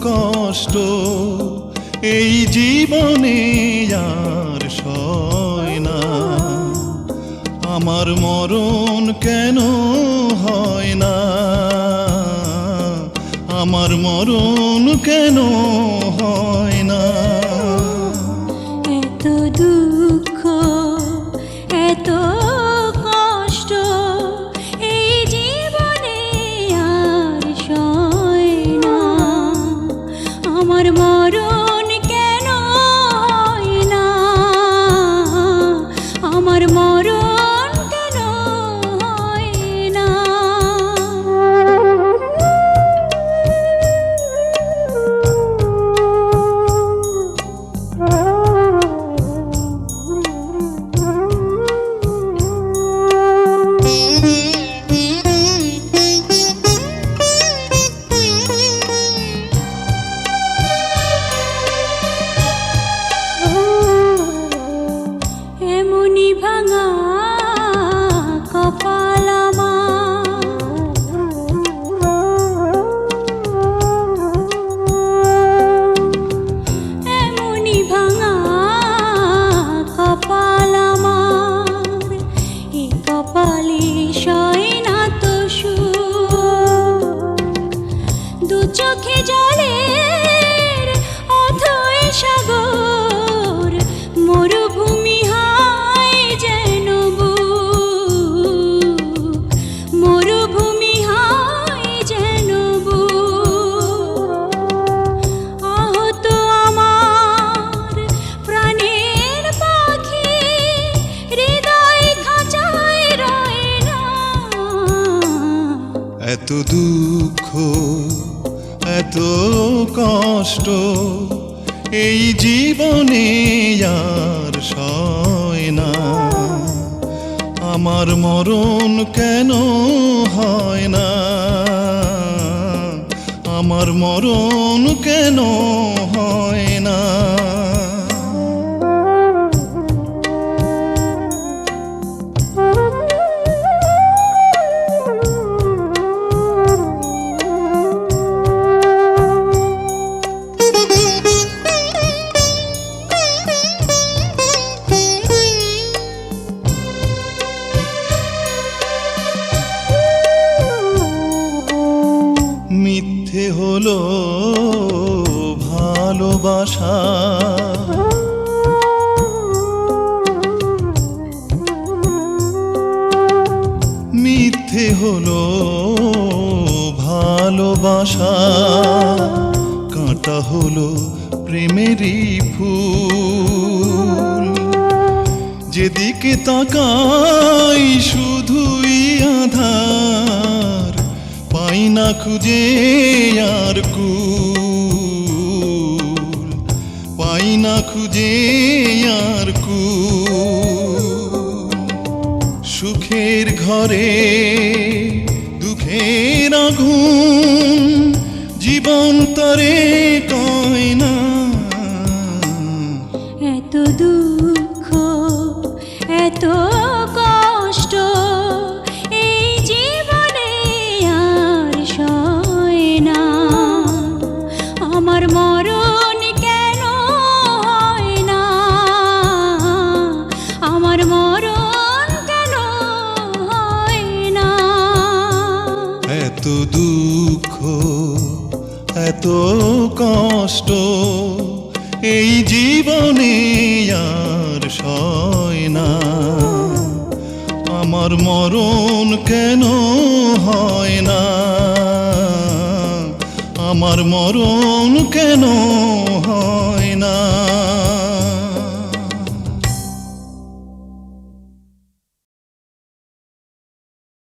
কষ্ট এই জীবনে আর সয় না। আমার মরণ কেন হয় না, আমার মরণ কেন হয় না। এত দুঃখ এত কষ্ট এই জীবনে আর সয় না। আমার মরণ কেন হয় না, আমার মরণ কেন হয় না। এমনি ভাঙা কপাল আমার, এমনি ভাঙা কপাল আমার, এই কপালে সয় না তো সুখ। দু চোখে জলের অথই সাগর, মরুভূমি হায় যেন বুক, মরুভূমি হায় যেন বুক। আহত আমার প্রাণের পাখি, হৃদয় খাঁচায় রয় না। এত দুঃখ এত কষ্ট এই জীবনে আর সয় না। আমার মরণ কেন হয় না, আমার মরণ কেন হয় না। মিথ্যে হলো ভালোবাসা, মিথ্যে হলো ভালোবাসা, কাঁটা হলো প্রেমেরই ফুল। যেদিকে তাকাই শুধুই আধার, পাই না খুঁজে আর কুল, পাই না খুঁজে আর কুল। সুখের ঘরে দুঃখের আগুন, জীবন তরে কয় না। এত দুঃখ এত কষ্ট এই জীবনে আর সয় না। আমার মরণ কেন হয় না, আমার মরণ কেন হয় না। এত দুঃখ এত কষ্ট এই জীবনে আর সয় না। আমার মরণ কেন হয় না, আমার মরণ কেন হয় না।